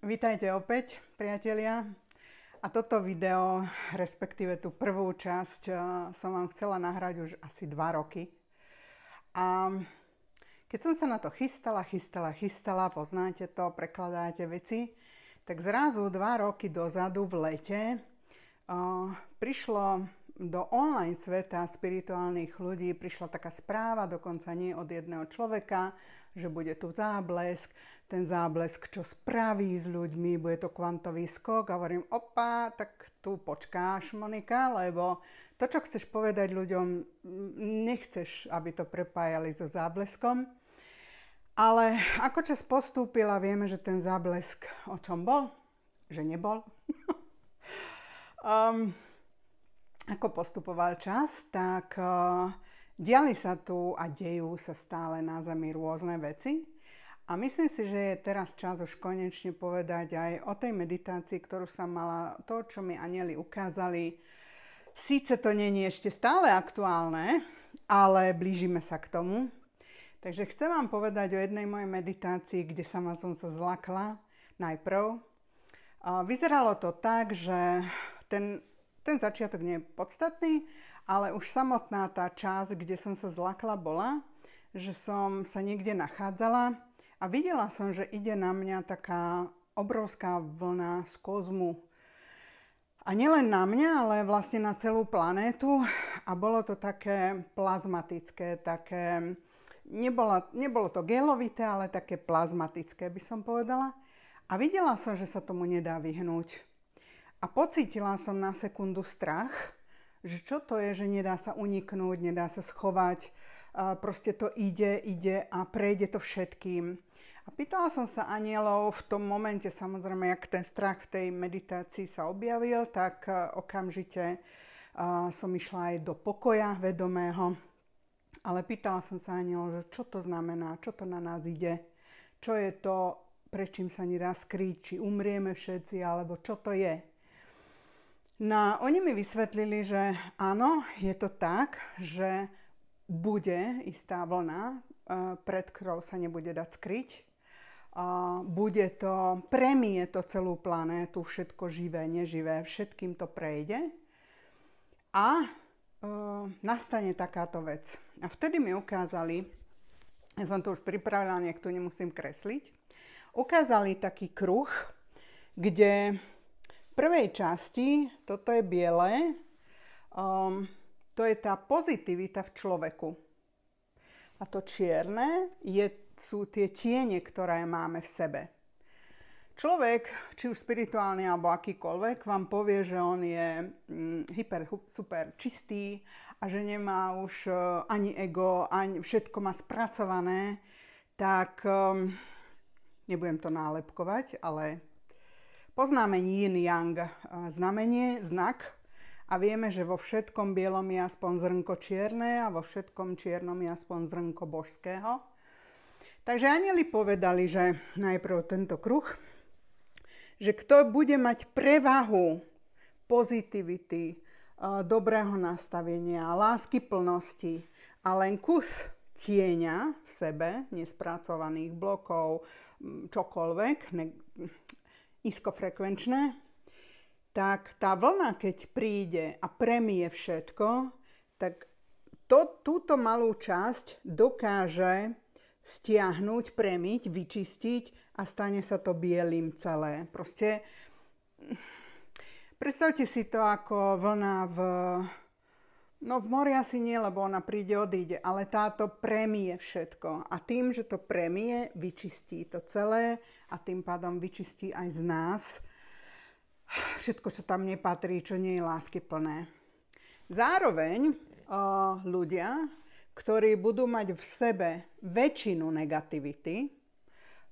Vítajte opäť, priatelia. A toto video, respektíve tú prvú časť, som vám chcela nahrať už asi 2 roky. A keď som sa na to chystala, poznáte to, prekladáte veci, tak zrazu 2 roky dozadu v lete prišlo do online sveta spirituálnych ľudí, prišla taká správa, dokonca nie od jedného človeka, že bude tu záblesk, ten záblesk, čo spraví s ľuďmi, bude to kvantový skok. A hovorím, opa, tak tu počkáš, Monika, lebo to, čo chceš povedať ľuďom, nechceš, aby to prepájali so zábleskom. Ale ako čas postúpil a vieme, že ten záblesk o čom bol? Že nebol. Ako postupoval čas, tak diali sa tu a dejú sa stále na Zemi rôzne veci. A myslím si, že je teraz čas už konečne povedať aj o tej meditácii, ktorú som mala, to, čo mi anjeli ukázali. Síce to nie je ešte stále aktuálne, ale blížime sa k tomu. Takže chcem vám povedať o jednej mojej meditácii, kde som sa zlakla najprv. Vyzeralo to tak, že ten začiatok nie je podstatný, ale už samotná tá časť, kde som sa zlakla, bola, že som sa niekde nachádzala a videla som, že ide na mňa taká obrovská vlna z kozmu. A nielen na mňa, ale vlastne na celú planétu. A bolo to také plazmatické, také... Nebolo to gelovité, ale také plazmatické, by som povedala. A videla som, že sa tomu nedá vyhnúť. A pocítila som na sekundu strach, že čo to je, že nedá sa uniknúť, nedá sa schovať, proste to ide a prejde to všetkým. A pýtala som sa anjelov v tom momente, samozrejme, jak ten strach v tej meditácii sa objavil, tak okamžite som išla aj do pokoja vedomého. Ale pýtala som sa anjelov, že čo to znamená, čo to na nás ide, čo je to, prečím sa nedá skryť, či umrieme všetci, alebo čo to je. No, oni mi vysvetlili, že áno, je to tak, že bude istá vlna, pred ktorou sa nebude dať skryť. Bude to, premije to celú planétu, všetko živé, neživé, všetkým to prejde. A nastane takáto vec. A vtedy mi ukázali, ja som to už pripravila, nech tu nemusím kresliť, ukázali taký kruh, kde v prvej časti, toto je biele, to je tá pozitivita v človeku. A to čierne sú tie tiene, ktoré máme v sebe. Človek, či už spirituálny alebo akýkoľvek, vám povie, že on je super čistý a že nemá už ani ego, ani všetko má spracované, tak nebudem to nálepkovať, ale poznáme yin-yang znamenie, znak a vieme, že vo všetkom bielom je aspoň zrnko čierne a vo všetkom čiernom je aspoň zrnko božského. Takže anjeli povedali, že najprv tento kruh, že kto bude mať prevahu pozitivity, dobrého nastavenia, lásky plnosti a len kus tieňa v sebe, nespracovaných blokov, čokoľvek, nízkofrekvenčné, tak tá vlna, keď príde a premije všetko, tak túto malú časť dokáže stiahnuť, premiť, vyčistiť a stane sa to bielým celé. Proste predstavte si to ako vlna v mori asi nie, lebo ona príde, odíde, ale táto premije všetko. A tým, že to premije, vyčistí to celé a tým pádom vyčistí aj z nás všetko, čo tam nepatrí, čo nie je láskyplné. Zároveň ľudia, ktorí budú mať v sebe väčšinu negativity,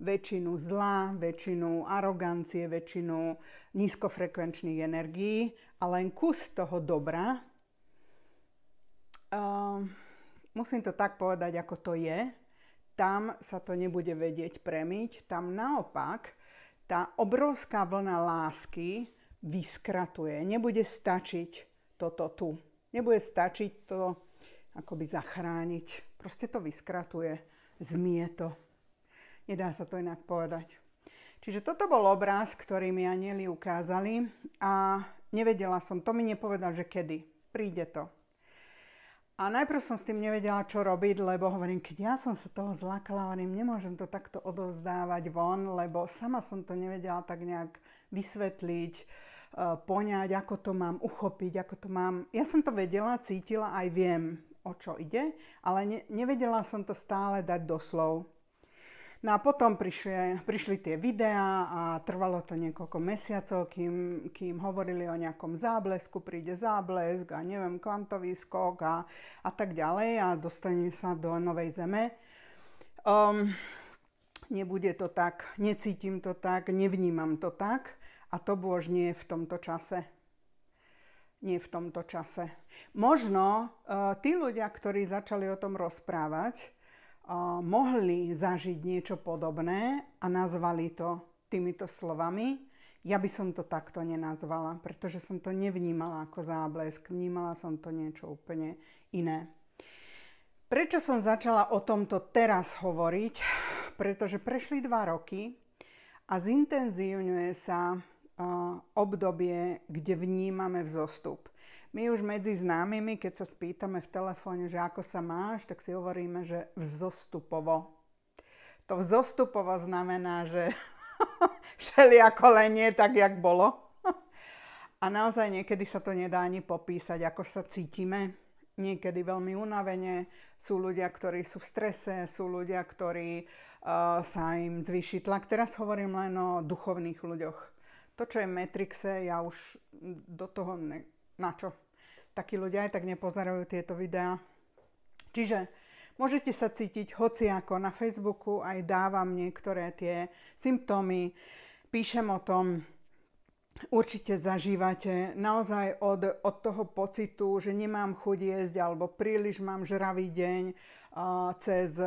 väčšinu zla, väčšinu arogancie, väčšinu nízkofrekvenčných energií a len kus toho dobra, musím to tak povedať, ako to je, tam sa to nebude vedieť premiť, tam naopak tá obrovská vlna lásky vyskratuje. Nebude stačiť toto tu. Nebude stačiť to akoby zachrániť. Proste to vyskratuje. Zmije to. Nedá sa to inak povedať. Čiže toto bol obraz, ktorý mi anjeli ukázali a nevedela som, to mi nepovedal, že kedy. Príde to. A najprv som s tým nevedela, čo robiť, lebo hovorím, keď ja som sa toho zlákala, hovorím, nemôžem to takto odovzdávať von, lebo sama som to nevedela tak nejak vysvetliť, poňať, ako to mám uchopiť, ako to mám. Ja som to vedela, cítila, aj viem, o čo ide, ale nevedela som to stále dať do slov. No a potom prišli tie videá a trvalo to niekoľko mesiacov, kým hovorili o nejakom záblesku, príde záblesk a neviem, kvantový skok a tak ďalej a dostane sa do novej zeme. Nebude to tak, necítim to tak, nevnímam to tak a to bôž nie v tomto čase. Nie v tomto čase. Možno tí ľudia, ktorí začali o tom rozprávať, mohli zažiť niečo podobné a nazvali to týmito slovami. Ja by som to takto nenazvala, pretože som to nevnímala ako záblesk, vnímala som to niečo úplne iné. Prečo som začala o tomto teraz hovoriť? Pretože prešli 2 roky a zintenzívňuje sa obdobie, kde vnímame vzostup. My už medzi známymi, keď sa spýtame v telefóne, že ako sa máš, tak si hovoríme, že vzostupovo. To vzostupovo znamená, že všelijako len nie tak, jak bolo. A naozaj niekedy sa to nedá ani popísať, ako sa cítime. Niekedy veľmi unavene. Sú ľudia, ktorí sú v strese, sú ľudia, ktorí sa im zvýši tlak. Teraz hovorím len o duchovných ľuďoch. To, čo je v Matrixe, ja už do toho na čo? Takí ľudia aj tak nepozerajú tieto videá. Čiže môžete sa cítiť hociako. Na Facebooku aj dávam niektoré tie symptómy. Píšem o tom, určite zažívate naozaj od toho pocitu, že nemám chuť jesť alebo príliš mám žravý deň, cez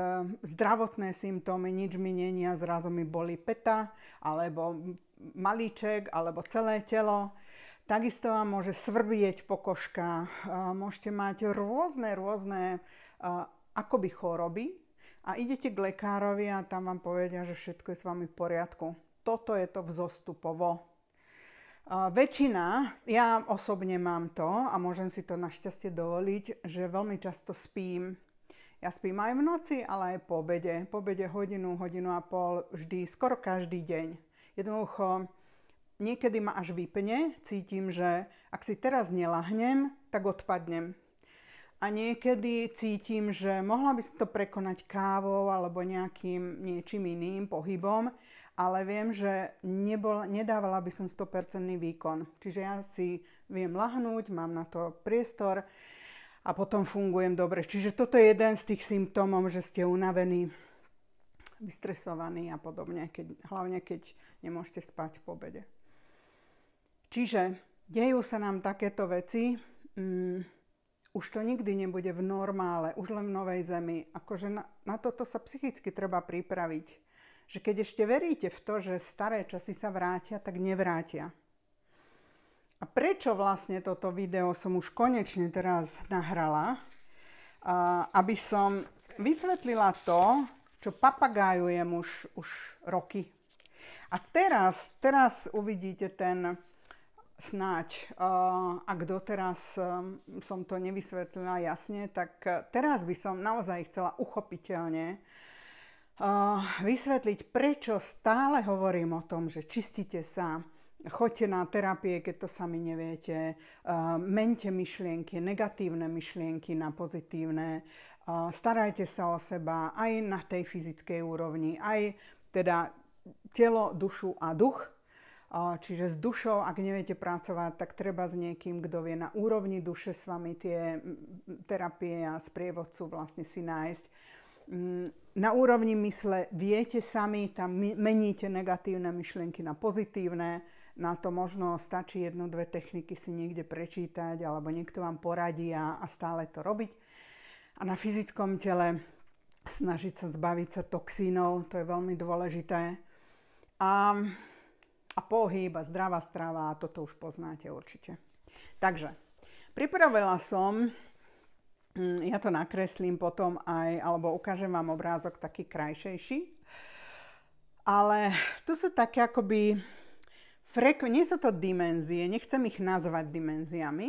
zdravotné symptómy, nič mi není a zrazu mi bolí peta alebo malíček alebo celé telo. Takisto vám môže svrbieť pokožka, môžete mať rôzne akoby choroby a idete k lekárovi a tam vám povedia, že všetko je s vami v poriadku. Toto je to vzostupovo. Väčšina, ja osobne mám to a môžem si to našťastie dovoliť, že veľmi často spím. Ja spím aj v noci, ale aj po obede. Po obede hodinu, hodinu a pol, vždy, skoro každý deň. Jednoducho, niekedy ma až vypne, cítim, že ak si teraz nelahnem, tak odpadnem. A niekedy cítim, že mohla by som to prekonať kávou alebo niečím iným pohybom, ale viem, že nedávala by som 100% výkon. Čiže ja si viem lahnúť, mám na to priestor a potom fungujem dobre. Čiže toto je jeden z tých symptómov, že ste unavení, vystresovaní a podobne, hlavne keď nemôžete spať po obede. Čiže dejú sa nám takéto veci, už to nikdy nebude v normále, už len v novej zemi. Akože na toto sa psychicky treba pripraviť. Že keď ešte veríte v to, že staré časy sa vrátia, tak nevrátia. A prečo vlastne toto video som už konečne teraz nahrala? Aby som vysvetlila to, čo papagájujem už roky. A teraz uvidíte ten snáď, ak doteraz som to nevysvetlila jasne, tak teraz by som naozaj chcela uchopiteľne vysvetliť, prečo stále hovorím o tom, že čistite sa, choďte na terapie, keď to sami neviete, mente myšlienky, negatívne myšlienky na pozitívne, starajte sa o seba aj na tej fyzickej úrovni, aj teda telo, dušu a duch. Čiže s dušou, ak neviete pracovať, tak treba s niekým, kto vie na úrovni duše s vami tie terapie a sprievodcu vlastne si nájsť. Na úrovni mysle viete sami, tam meníte negatívne myšlienky na pozitívne. Na to možno stačí 1-2 techniky si niekde prečítať, alebo niekto vám poradí a stále to robiť. A na fyzickom tele snažiť sa zbaviť sa toxínov, to je veľmi dôležité. A pohyb a zdravá strava, toto už poznáte určite. Takže, pripravila som, ja to nakreslím potom aj, alebo ukážem vám obrázok taký krajšejší. Ale tu sú také akoby, nie sú to dimenzie, nechcem ich nazvať dimenziami,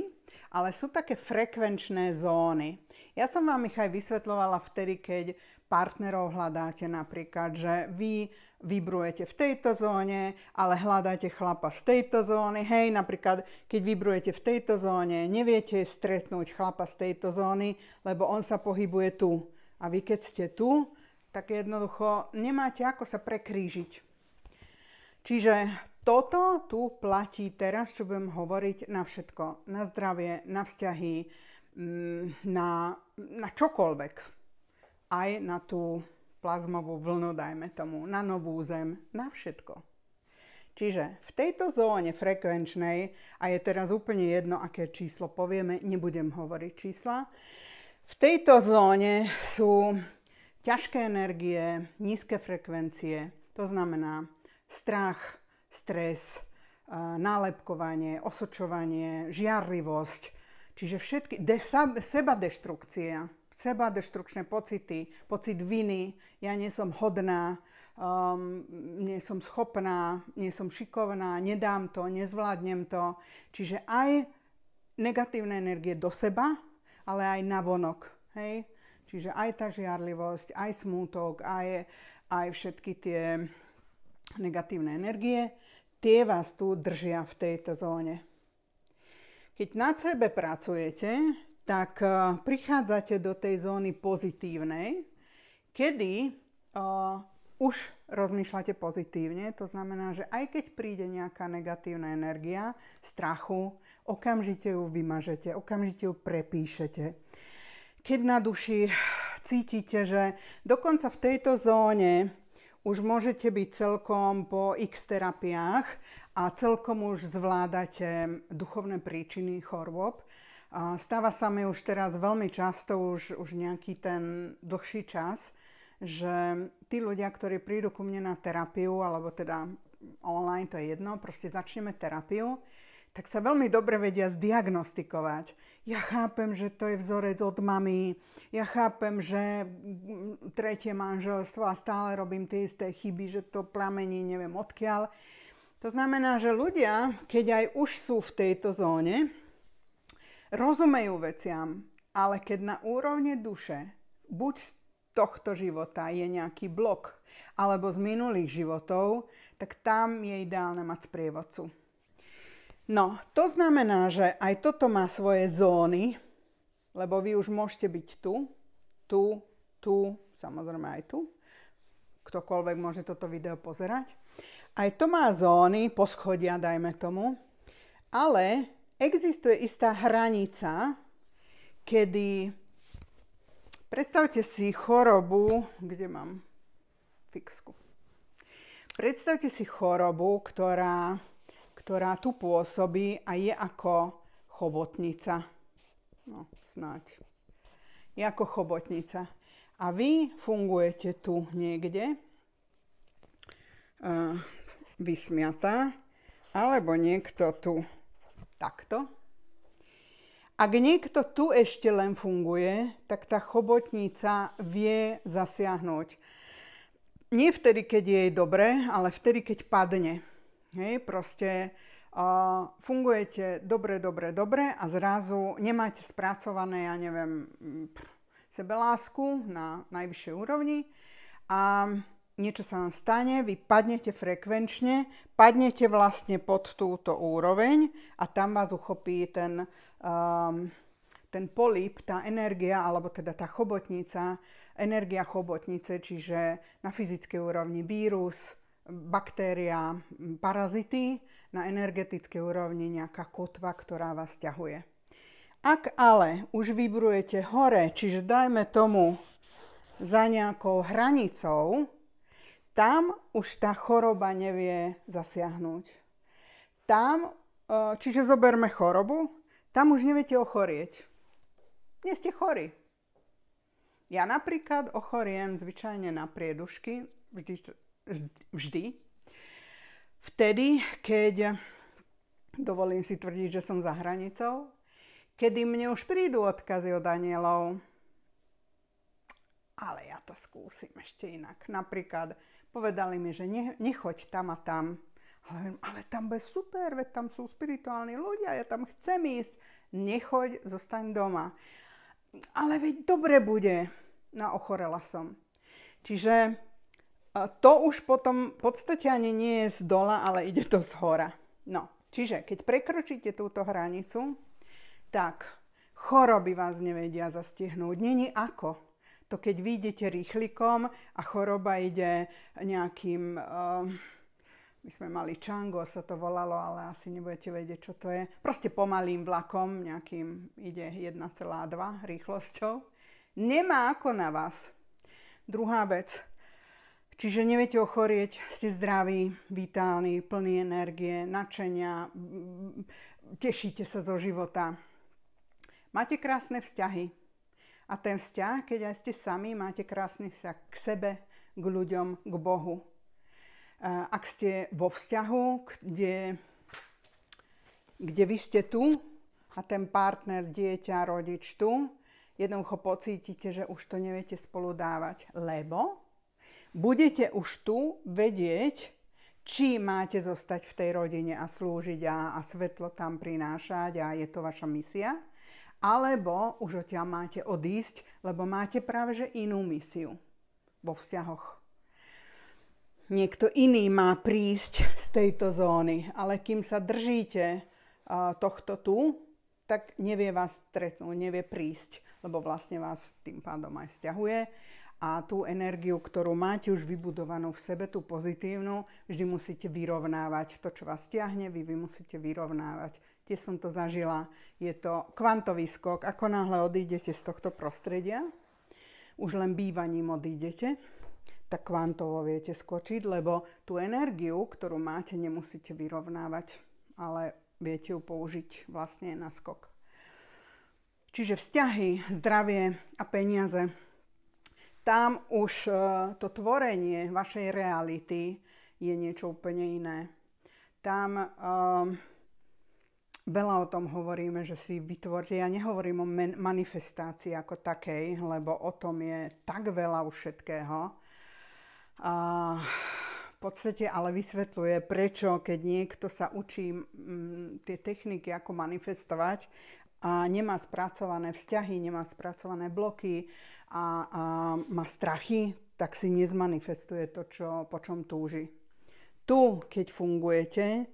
ale sú také frekvenčné zóny. Ja som vám ich aj vysvetľovala vtedy, keď partnerov hľadáte napríklad, že vy vibrujete v tejto zóne, ale hľadáte chlapa z tejto zóny. Hej, napríklad, keď vibrujete v tejto zóne, neviete stretnúť chlapa z tejto zóny, lebo on sa pohybuje tu. A vy keď ste tu, tak jednoducho nemáte ako sa prekrížiť. Čiže toto tu platí teraz, čo budem hovoriť, na všetko. Na zdravie, na vzťahy, na čokoľvek. Aj na tú plazmovú vlnu, dajme tomu, na novú zem, na všetko. Čiže v tejto zóne frekvenčnej, a je teraz úplne jedno, aké číslo povieme, nebudem hovoriť čísla, v tejto zóne sú ťažké energie, nízke frekvencie, to znamená strach, stres, nálepkovanie, osočovanie, žiarlivosť, čiže všetky, sebadeštrukčné pocity, pocit viny, ja nie som hodná, nie som schopná, nie som šikovná, nedám to, nezvládnem to. Čiže aj negatívne energie do seba, ale aj navonok. Hej? Čiže aj tá žiarlivosť, aj smútok, aj všetky tie negatívne energie, tie vás tu držia v tejto zóne. Keď nad sebe pracujete, tak prichádzate do tej zóny pozitívnej, kedy už rozmýšľate pozitívne. To znamená, že aj keď príde nejaká negatívna energia strachu, okamžite ju vymažete, okamžite ju prepíšete. Keď na duši cítite, že dokonca v tejto zóne už môžete byť celkom po x terapiách a celkom už zvládate duchovné príčiny chorôb. Stáva sa mi už teraz veľmi často, už nejaký ten dlhší čas, že tí ľudia, ktorí prídu ku mne na terapiu, alebo teda online, to je jedno, proste začneme terapiu, tak sa veľmi dobre vedia zdiagnostikovať. Ja chápem, že to je vzorec od mamy, ja chápem, že tretie manželstvo a stále robím tie isté chyby, že to pramení neviem odkiaľ. To znamená, že ľudia, keď aj už sú v tejto zóne, rozumejú veciam, ale keď na úrovni duše, buď z tohto života je nejaký blok, alebo z minulých životov, tak tam je ideálne mať sprievodcu. No, to znamená, že aj toto má svoje zóny, lebo vy už môžete byť tu, samozrejme aj tu. Ktokoľvek môže toto video pozerať. Aj to má zóny, poschodia, dajme tomu, ale existuje istá hranica, kedy predstavte si chorobu, kde mám fixku. Predstavte si chorobu, ktorá tu pôsobí a je ako chobotnica. No, snáď. Je ako chobotnica. A vy fungujete tu niekde, vysmiatá, alebo niekto tu takto. Ak niekto tu ešte len funguje, tak tá chobotnica vie zasiahnuť. Nie vtedy, keď je jej dobre, ale vtedy, keď padne. Hej, proste fungujete dobre a zrazu nemáte spracované, ja neviem, sebelásku na najvyššej úrovni a niečo sa vám stane, vy padnete frekvenčne, padnete vlastne pod túto úroveň a tam vás uchopí ten polip, tá energia, alebo teda tá chobotnica, energia chobotnice, čiže na fyzickej úrovni vírus, baktéria, parazity, na energetickej úrovni nejaká kotva, ktorá vás ťahuje. Ak ale už vibrujete hore, čiže dajme tomu za nejakou hranicou, tam už tá choroba nevie zasiahnuť. Tam, čiže zoberme chorobu, tam už neviete ochorieť. Nie ste chorí. Ja napríklad ochoriem zvyčajne na priedušky, vždy. Vtedy, keď, dovolím si tvrdiť, že som za hranicou, kedy mne už prídu odkazy od anielov, ale ja to skúsim ešte inak. Napríklad Povedali mi, že nechoď tam a tam. Ale tam bude super, veď tam sú spirituálni ľudia, ja tam chcem ísť. Nechoď, zostaň doma. Ale veď dobre bude. No, ochorela som. Čiže to už potom v podstate ani nie je z dola, ale ide to z hora. No, čiže keď prekročíte túto hranicu, tak choroby vás nevedia zastihnúť. Není ako. To keď vy idete rýchlikom a choroba ide nejakým, my sme mali Chango, sa to volalo, ale asi nebudete vedieť, čo to je. Proste pomalým vlakom, nejakým ide 1,2 rýchlosťou. Nemá ako na vás. Druhá vec. Čiže neviete ochorieť, ste zdraví, vitálni, plní energie, nadšenia, tešíte sa zo života. Máte krásne vzťahy. A ten vzťah, keď aj ste sami, máte krásny vzťah k sebe, k ľuďom, k Bohu. Ak ste vo vzťahu, kde vy ste tu a ten partner, dieťa, rodič tu, jednoducho pocítite, že už to neviete spolu dávať, lebo budete už tu vedieť, či máte zostať v tej rodine a slúžiť a svetlo tam prinášať a je to vaša misia, alebo už odtiaľ máte odísť, lebo máte práve že inú misiu vo vzťahoch. Niekto iný má prísť z tejto zóny, ale kým sa držíte tohto tu, tak nevie vás stretnúť, nevie prísť, lebo vlastne vás tým pádom aj sťahuje. A tú energiu, ktorú máte už vybudovanú v sebe, tú pozitívnu, vždy musíte vyrovnávať. To, čo vás stiahne, vy musíte vyrovnávať. Tiež som to zažila. Je to kvantový skok. Ako náhle odídete z tohto prostredia, už len bývaním odídete, tak kvantovo viete skočiť, lebo tú energiu, ktorú máte, nemusíte vyrovnávať, ale viete ju použiť vlastne na skok. Čiže vzťahy, zdravie a peniaze. Tam už to tvorenie vašej reality je niečo úplne iné. Tam veľa o tom hovoríme, že si vytvorte. Ja nehovorím o manifestácii ako takej, lebo o tom je tak veľa už všetkého. V podstate ale vysvetľuje, prečo keď niekto sa učí tie techniky, ako manifestovať a nemá spracované vzťahy, nemá spracované bloky a má strachy, tak si nezmanifestuje to, po čom túži. Tu, keď fungujete,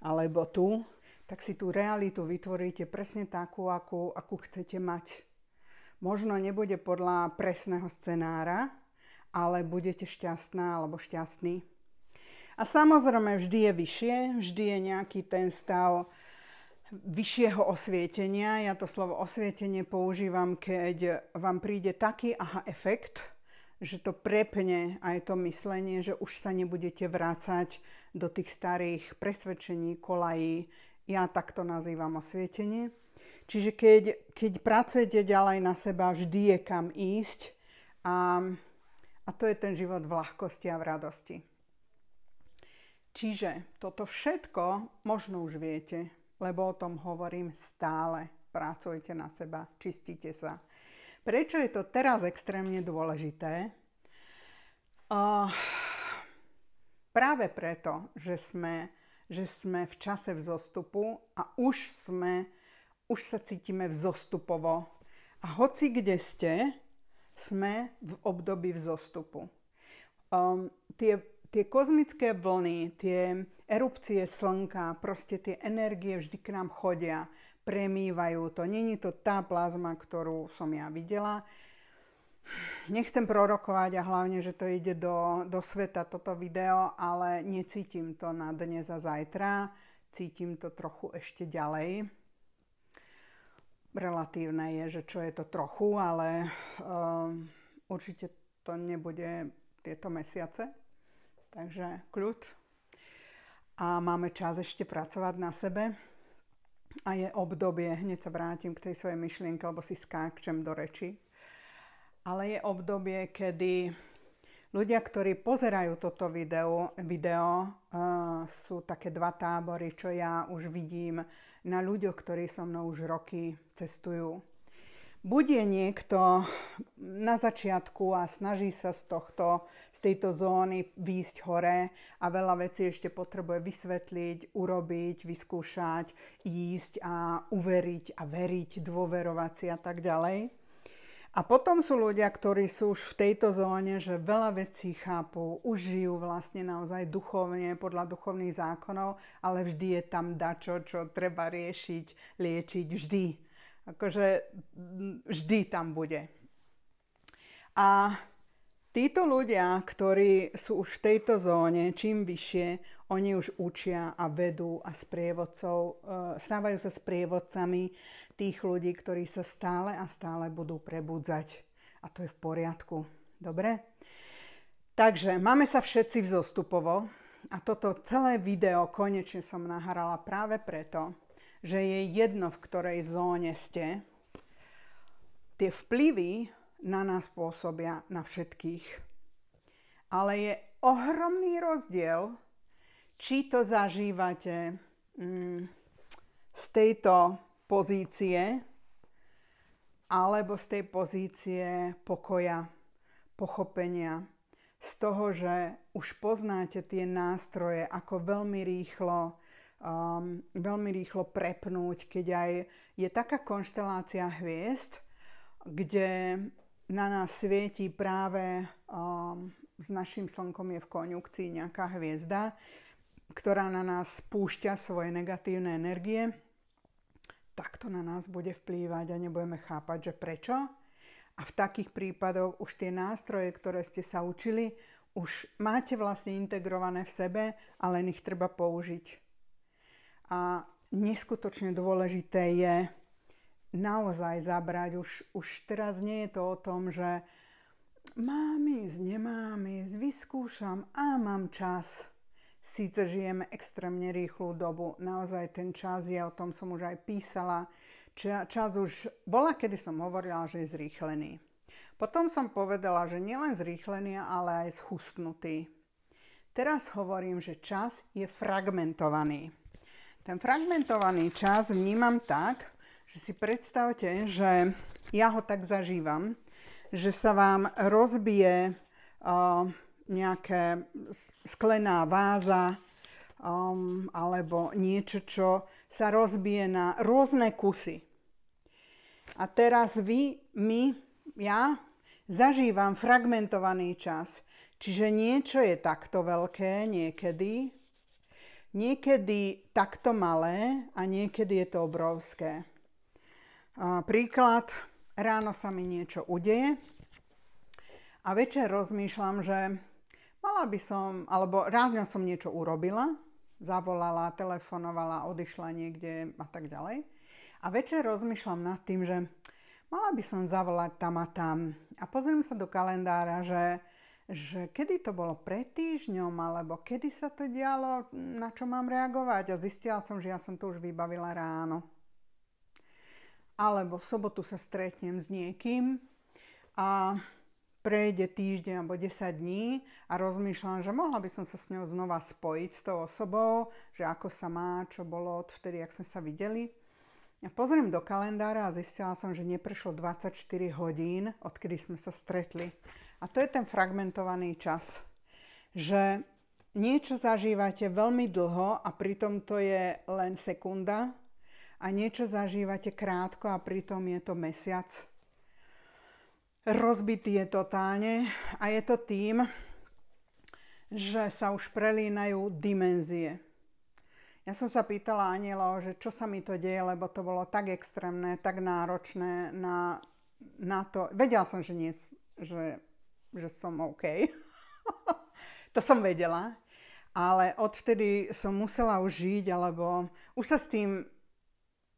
alebo tu, tak si tú realitu vytvoríte presne takú, akú chcete mať. Možno nebude podľa presného scenára, ale budete šťastná alebo šťastný. A samozrejme vždy je vyššie, vždy je nejaký ten stav vyššieho osvietenia. Ja to slovo osvietenie používam, keď vám príde taký aha efekt, že to prepne aj to myslenie, že už sa nebudete vrácať do tých starých presvedčení, kolají. Ja takto nazývam osvietenie. Čiže keď pracujete ďalej na seba, vždy je kam ísť a to je ten život v ľahkosti a v radosti. Čiže toto všetko možno už viete, lebo o tom hovorím stále. Pracujte na seba, čistite sa. Prečo je to teraz extrémne dôležité? Práve preto, že sme v čase vzostupu a už sa cítime vzostupovo. A hoci kde ste, sme v období vzostupu. Tie kozmické vlny, tie erupcie slnka, proste tie energie vždy k nám chodia, premývajú to. Není to tá plazma, ktorú som ja videla. Nechcem prorokovať a hlavne, že to ide do sveta toto video, ale necítim to na dnes a zajtra. Cítim to trochu ešte ďalej. Relatívne je, že čo je to trochu, ale určite to nebude tieto mesiace. Takže kľud. A máme čas ešte pracovať na sebe. A je obdobie, hneď sa vrátim k tej svojej myšlienke, lebo si skáčem do reči. Ale je obdobie, kedy ľudia, ktorí pozerajú toto video, sú také dva tábory, čo ja už vidím na ľuďoch, ktorí so mnou už roky cestujú. buď je niekto na začiatku a snaží sa z tejto zóny výjsť hore a veľa vecí ešte potrebuje vysvetliť, urobiť, vyskúšať, ísť a uveriť a veriť, dôverovať si a tak ďalej. A potom sú ľudia, ktorí sú už v tejto zóne, že veľa vecí chápu, už žijú vlastne naozaj duchovne, podľa duchovných zákonov, ale vždy je tam dačo, čo treba riešiť, liečiť, vždy. Akože vždy tam bude. A títo ľudia, ktorí sú už v tejto zóne, čím vyššie, oni už učia a vedú a stávajú sa sprievodcami tých ľudí, ktorí sa stále a stále budú prebudzať. A to je v poriadku. Dobre? Takže máme sa všetci vzostupovo a toto celé video konečne som nahrala práve preto, že je jedno, v ktorej zóne ste. Tie vplyvy na nás pôsobia na všetkých. Ale je ohromný rozdiel, či to zažívate z tejto pozície, alebo z tej pozície pokoja, pochopenia, z toho, že už poznáte tie nástroje, ako veľmi rýchlo prepnúť, keď aj je taká konštelácia hviezd, kde na nás svieti práve s našim slnkom je v konjunkcii nejaká hviezda, ktorá na nás spúšťa svoje negatívne energie, tak to na nás bude vplývať a nebudeme chápať, že prečo. A v takých prípadoch už tie nástroje, ktoré ste sa učili, už máte vlastne integrované v sebe, ale len ich treba použiť. A neskutočne dôležité je naozaj zabrať. Už teraz nie je to o tom, že mám ísť, nemám ísť, vyskúšam a mám čas. Síce žijeme extrémne rýchlu dobu, naozaj ten čas je, o tom som už aj písala. Čas už, bola, kedy som hovorila, že je zrýchlený. Potom som povedala, že nielen zrýchlený, ale aj schustnutý. Teraz hovorím, že čas je fragmentovaný. Ten fragmentovaný čas vnímam tak, že si predstavte, že ja ho tak zažívam, že sa vám rozbije nejaká sklená váza alebo niečo, čo sa rozbije na rôzne kusy. A teraz ja zažívam fragmentovaný čas. Čiže niečo je takto veľké niekedy, niekedy takto malé a niekedy je to obrovské. Príklad, ráno sa mi niečo udeje a večer rozmýšľam, že mala by som, alebo ráno som niečo urobila, zavolala, telefonovala, odišla niekde a tak ďalej. A večer rozmýšľam nad tým, že mala by som zavolať tam a tam. A pozriem sa do kalendára, že kedy to bolo pred týždňom, alebo kedy sa to dialo, na čo mám reagovať. A zistila som, že ja som to už vybavila ráno. Alebo v sobotu sa stretnem s niekým a prejde týždeň alebo 10 dní a rozmýšľam, že mohla by som sa s ňou znova spojiť s tou osobou, že ako sa má, čo bolo odvtedy, ak sme sa videli. Ja pozriem do kalendára a zistila som, že neprešlo 24 hodín, odkedy sme sa stretli. A to je ten fragmentovaný čas. Že niečo zažívate veľmi dlho a pritom to je len sekunda a niečo zažívate krátko a pritom je to mesiac. Rozbitý je totálne a je to tým, že sa už prelínajú dimenzie. Ja som sa pýtala anielov, že čo sa mi to deje, lebo to bolo tak extrémne, tak náročné na to. Vedela som, že som OK. To som vedela. Ale odvtedy som musela už žiť, alebo už sa s tým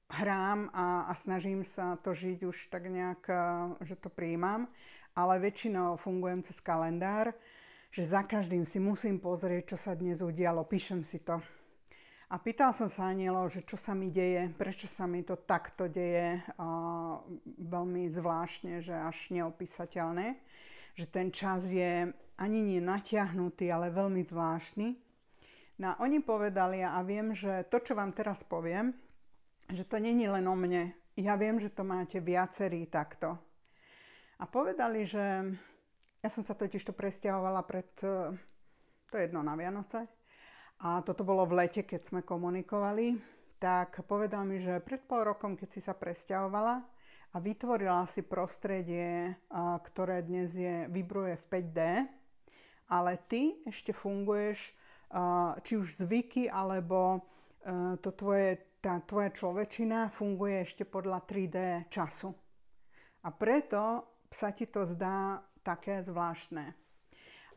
hrám a snažím sa to žiť už tak nejak, že to prijímam, ale väčšinou fungujem cez kalendár, že za každým si musím pozrieť, čo sa dnes udialo, píšem si to. A pýtal som sa anielov, že čo sa mi deje, prečo sa mi to takto deje, veľmi zvláštne, že až neopísateľné, že ten čas je ani nie natiahnutý, ale veľmi zvláštny. No a oni povedali, a viem, že to, čo vám teraz poviem, že to nie je len o mne, ja viem, že to máte viacerí takto. A povedali, že ja som sa totižto presťahovala to je jedno na Vianoce, a toto bolo v lete, keď sme komunikovali, tak povedal mi, že pred pol rokom, keď si sa presťahovala a vytvorila si prostredie, ktoré dnes vibruje v 5D, ale ty ešte funguješ, či už zvyky, alebo tá tvoja človečina funguje ešte podľa 3D času. A preto sa ti to zdá také zvláštne.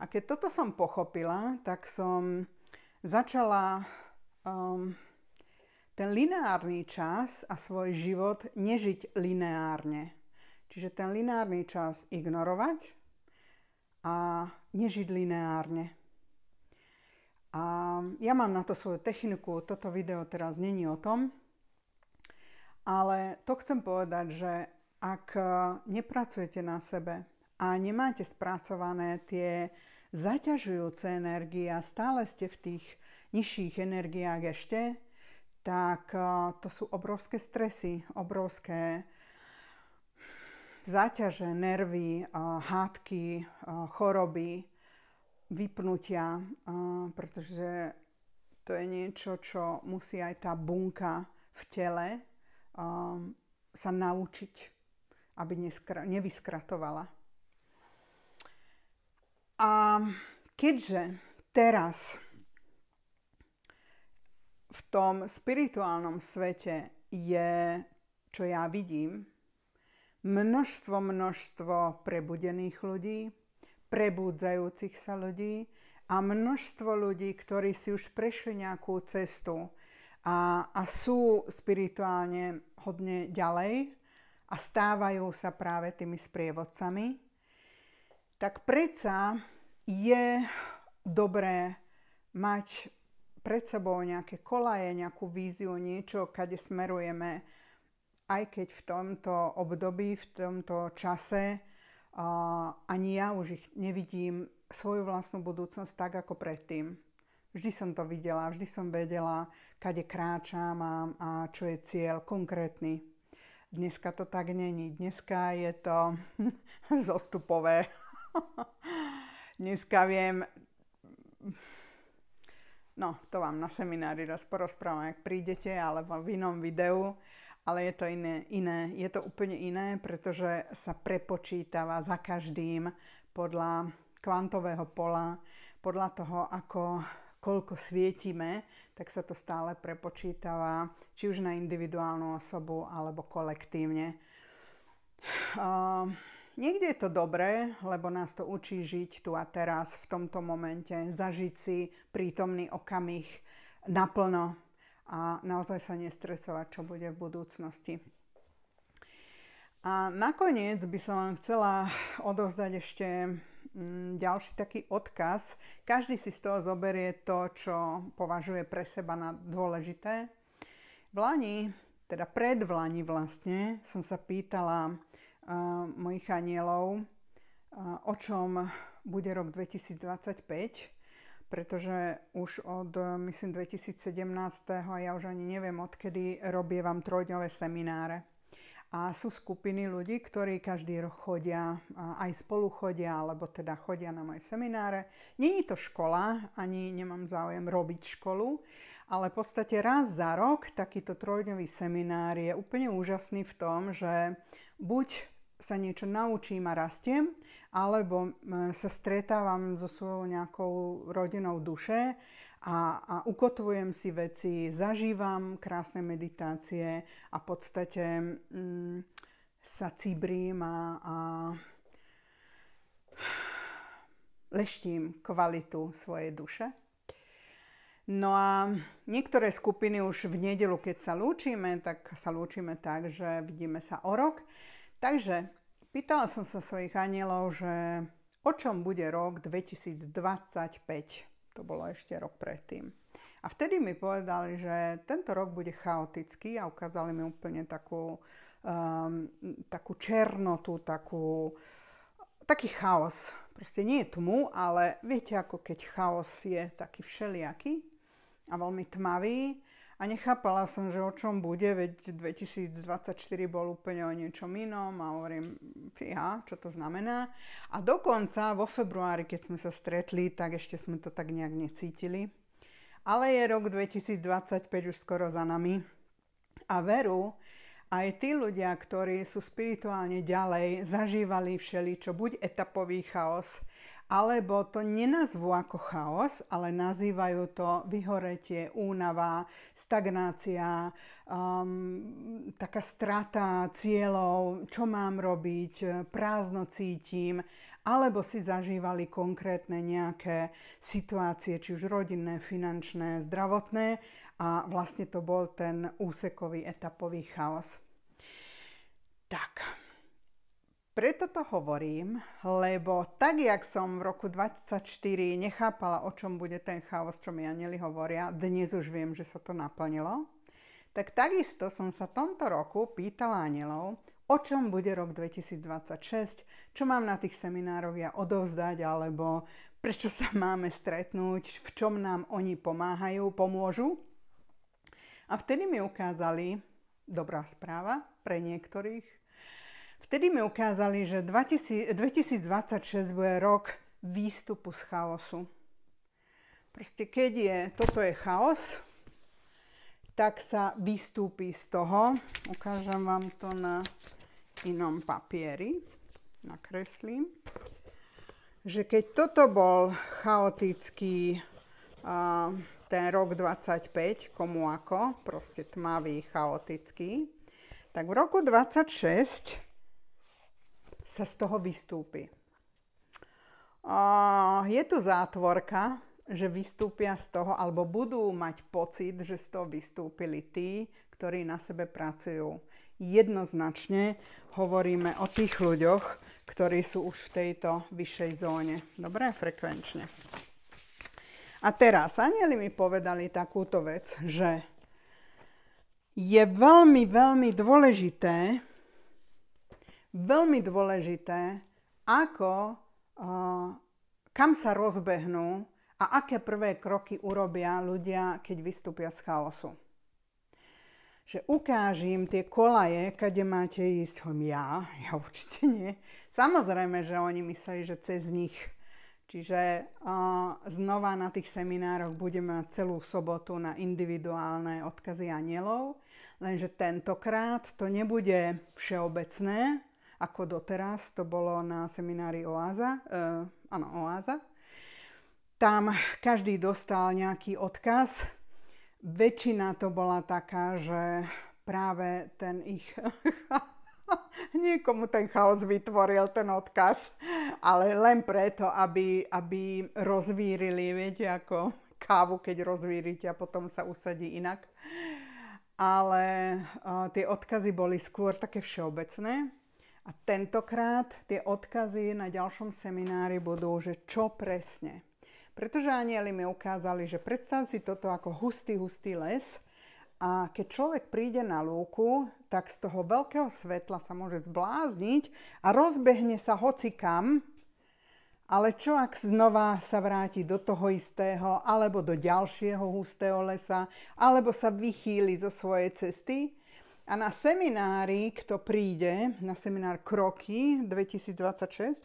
A keď toto som pochopila, tak som začala ten lineárny čas a svoj život nežiť lineárne. Čiže ten lineárny čas ignorovať a nežiť lineárne. A ja mám na to svoju techniku, toto video teraz není o tom, ale to chcem povedať, že ak nepracujete na sebe a nemáte spracované tie zaťažujúce energie a stále ste v tých nižších energiách ešte, tak to sú obrovské stresy, obrovské záťaže, nervy, hádky, choroby, vypnutia, pretože to je niečo, čo musí aj tá bunka v tele sa naučiť, aby nevyskratovala. A keďže teraz v tom spirituálnom svete je, čo ja vidím, množstvo prebudených ľudí, prebudzajúcich sa ľudí a množstvo ľudí, ktorí si už prešli nejakú cestu a sú spirituálne hodne ďalej a stávajú sa práve tými sprievodcami, tak predsa je dobré mať pred sebou nejaké kolaje, nejakú víziu, niečo, kade smerujeme, aj keď v tomto období, v tomto čase ani ja už ich nevidím svoju vlastnú budúcnosť tak ako predtým. Vždy som to videla, vždy som vedela, kade kráčam a čo je cieľ konkrétny. Dneska to tak není. Dneska je to zostupové. Dneska viem... No, to vám na seminári raz porozprávam, ak prídete, alebo v inom videu. Ale je to iné. Je to úplne iné, pretože sa prepočítava za každým podľa kvantového pola, podľa toho, koľko svietime, tak sa to stále prepočítava, či už na individuálnu osobu, alebo kolektívne. Niekde je to dobré, lebo nás to učí žiť tu a teraz, v tomto momente, zažiť si prítomný okamih naplno a naozaj sa nestresovať, čo bude v budúcnosti. A nakoniec by som vám chcela odovzdať ešte ďalší taký odkaz. Každý si z toho zoberie to, čo považuje pre seba na dôležité. Predvlani vlastne, som sa pýtala mojich anielov, o čom bude rok 2025, pretože už od, myslím, 2017. a ja už ani neviem, odkedy robievam trojdňové semináre. A sú skupiny ľudí, ktorí každý rok chodia, aj spolu chodia, alebo teda chodia na moje semináre. Nie je to škola, ani nemám záujem robiť školu, ale v podstate raz za rok takýto trojdňový seminár je úplne úžasný v tom, že buď sa niečo naučím a rastiem, alebo sa stretávam so svojou nejakou rodinou duše a ukotvujem si veci, zažívam krásne meditácie a v podstate sa cibrím a leštím kvalitu svojej duše. No a niektoré skupiny už v nedeľu, keď sa lúčime, tak sa lúčime tak, že vidíme sa o rok. Takže pýtala som sa svojich anielov, že o čom bude rok 2025. To bolo ešte rok predtým. A vtedy mi povedali, že tento rok bude chaotický a ukázali mi úplne takú černotu, taký chaos. Proste nie je tmu, ale viete, ako keď chaos je taký všelijaký a veľmi tmavý A nechápala som, že o čom bude, veď 2024 bol úplne o niečom inom a hovorím, fíha, čo to znamená. A dokonca vo februári, keď sme sa stretli, tak ešte sme to tak nejak necítili. Ale je rok 2025 už skoro za nami a veru, aj tí ľudia, ktorí sú spirituálne ďalej, zažívali všeličo, buď etapový chaos, alebo to nenazvú ako chaos, ale nazývajú to vyhoretie, únava, stagnácia, taká strata cieľov, čo mám robiť, prázdno cítim, alebo si zažívali konkrétne nejaké situácie, či už rodinné, finančné, zdravotné, a vlastne to bol ten úsekový etapový chaos. Tak. Preto to hovorím, lebo tak, jak som v roku 2024 nechápala, o čom bude ten chaos, čo mi anjeli hovoria, dnes už viem, že sa to naplnilo, tak takisto som sa tomto roku pýtala anjelov, o čom bude rok 2026, čo mám na tých seminároch ja odovzdať, alebo prečo sa máme stretnúť, v čom nám oni pomáhajú, pomôžu. A vtedy mi ukázali, dobrá správa pre niektorých, vtedy mi ukázali, že 2026 bude rok výstupu z chaosu. Proste keď toto je chaos, tak sa vystúpi z toho. Ukážem vám to na inom papieri. Nakreslím. Že keď toto bol chaotický ten rok 25, komu ako, proste tmavý, chaotický, tak v roku 26 sa z toho vystúpi. Je tu zátvorka, že vystúpia z toho, alebo budú mať pocit, že z toho vystúpili tí, ktorí na sebe pracujú. Jednoznačne hovoríme o tých ľuďoch, ktorí sú už v tejto vyššej zóne. Dobre, frekvenčne. A teraz anjeli mi povedali takúto vec, že je veľmi, veľmi dôležité, ako, kam sa rozbehnú a aké prvé kroky urobia ľudia, keď vystúpia z chaosu. Že ukážim tie kolaje, kade máte ísť, ja určite nie. Samozrejme, že oni mysleli, že cez nich. Čiže znova na tých seminároch budeme mať celú sobotu na individuálne odkazy anjelov, lenže tentokrát to nebude všeobecné, ako doteraz, to bolo na seminári Oáza. Oáza. Tam každý dostal nejaký odkaz. Väčšina to bola taká, že práve ten ich... Niekomu ten chaos vytvoril, ten odkaz, ale len preto, aby rozvírili, viete, ako kávu, keď rozvírite a potom sa usadí inak. Ale tie odkazy boli skôr také všeobecné. A tentokrát tie odkazy na ďalšom seminári budú, že čo presne. Pretože anjeli mi ukázali, že predstav si toto ako hustý les a keď človek príde na lúku, tak z toho veľkého svetla sa môže zblázniť a rozbehne sa hocikam, ale čo ak znova sa vráti do toho istého, alebo do ďalšieho hustého lesa, alebo sa vychýli zo svojej cesty. A na seminári, kto príde, na seminár Kroky 2026,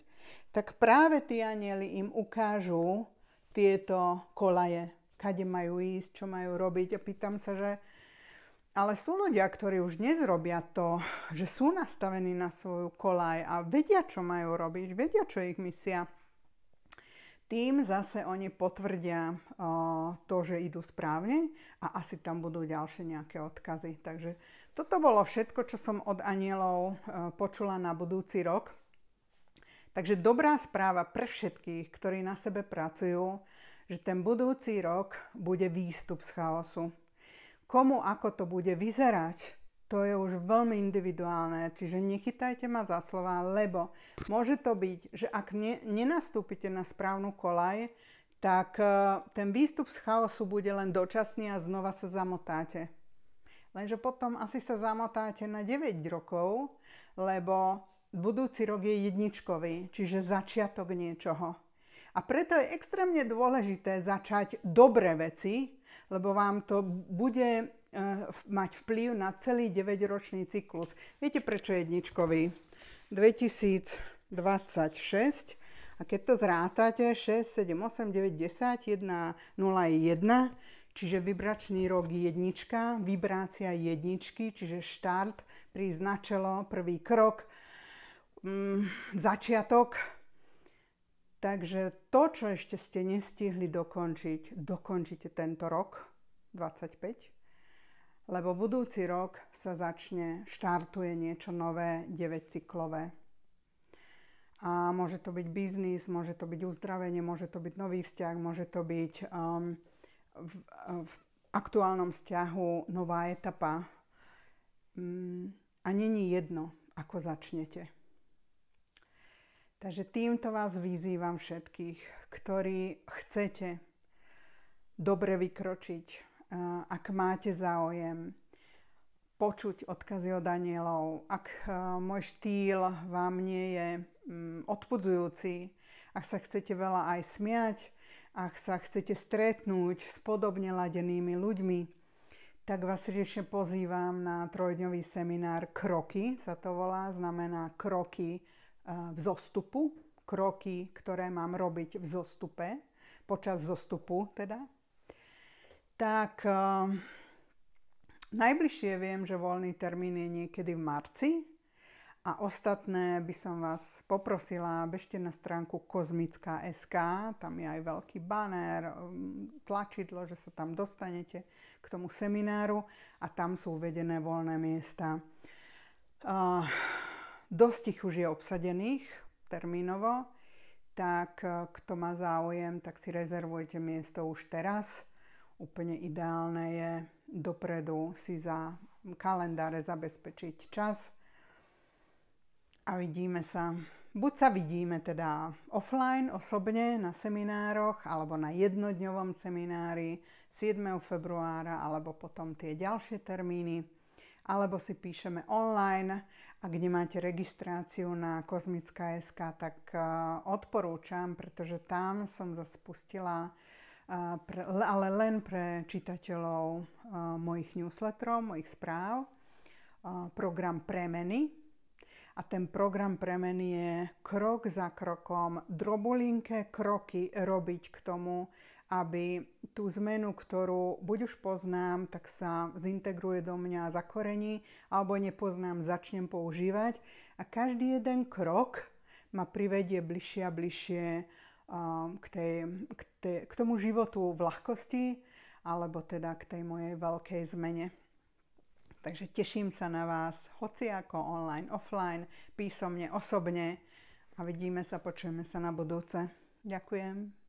tak práve tí anjeli im ukážu tieto kolaje, kade majú ísť, čo majú robiť. A pýtam sa, že ale sú ľudia, ktorí už dnes robia to, že sú nastavení na svoju kolaj a vedia, čo majú robiť, vedia, čo je ich misia. Tým zase oni potvrdia to, že idú správne a asi tam budú ďalšie nejaké odkazy. Takže toto bolo všetko, čo som od anjelov počula na budúci rok. Takže dobrá správa pre všetkých, ktorí na sebe pracujú, že ten budúci rok bude výstup z chaosu. Komu ako to bude vyzerať, to je už veľmi individuálne, čiže nechytajte ma za slova, lebo môže to byť, že ak nenastúpite na správnu koľaj, tak ten výstup z chaosu bude len dočasný a znova sa zamotáte. Lenže potom asi sa zamotáte na 9 rokov, lebo budúci rok je jedničkový, čiže začiatok niečoho. A preto je extrémne dôležité začať dobré veci, lebo vám to bude mať vplyv na celý 9-ročný cyklus. Viete, prečo je jedničkový? 2026. A keď to zrátate, 6, 7, 8, 9, 10, 1, 0 je 1, čiže vibračný rok jednička, vibrácia jedničky, čiže štart, prísť na čelo, prvý krok, začiatok. Takže to, čo ešte ste nestihli dokončiť, dokončite tento rok, 25, lebo budúci rok sa štartuje niečo nové, 9-cyklové. A môže to byť biznis, môže to byť uzdravenie, môže to byť nový vzťah, môže to byť v aktuálnom vzťahu nová etapa. A není jedno, ako začnete. Takže týmto vás vyzývam všetkých, ktorí chcete dobre vykročiť, ak máte záujem počuť odkazy od anielov, ak môj štýl vám nie je odpudzujúci, ak sa chcete veľa aj smiať, ak sa chcete stretnúť s podobne ladenými ľuďmi, tak vás srdečne pozývam na 3-dňový seminár Kroky, sa to volá, znamená kroky vzostupu, kroky, ktoré mám robiť v zostupe, počas zostupu teda. Tak najbližšie viem, že voľný termín je niekedy v marci a ostatné by som vás poprosila, bežte na stránku kozmická.sk, tam je aj veľký banner, tlačidlo, že sa tam dostanete k tomu semináru a tam sú uvedené voľné miesta. Dosť ich už je obsadených termínovo, tak kto má záujem, tak si rezervujte miesto už teraz. Úplne ideálne je dopredu si za kalendáre zabezpečiť čas a vidíme sa. Buď sa vidíme teda offline, osobne na seminároch alebo na jednodňovom seminári 7. februára alebo potom tie ďalšie termíny, alebo si píšeme online. Ak nemáte registráciu na kozmická.sk, tak odporúčam, pretože tam som zase pustila, ale len pre čitateľov mojich newsletterov, mojich správ, program premeny. A ten program premeny je krok za krokom, drobulinké kroky robiť k tomu, aby tú zmenu, ktorú buď už poznám, tak sa zintegruje do mňa, zakorení, alebo nepoznám, začnem používať. A každý jeden krok ma privedie bližšie a bližšie k tomu životu v ľahkosti, alebo teda k tej mojej veľkej zmene. Takže teším sa na vás, hoci ako online, offline, písomne, osobne a vidíme sa, počujeme sa na budúce. Ďakujem.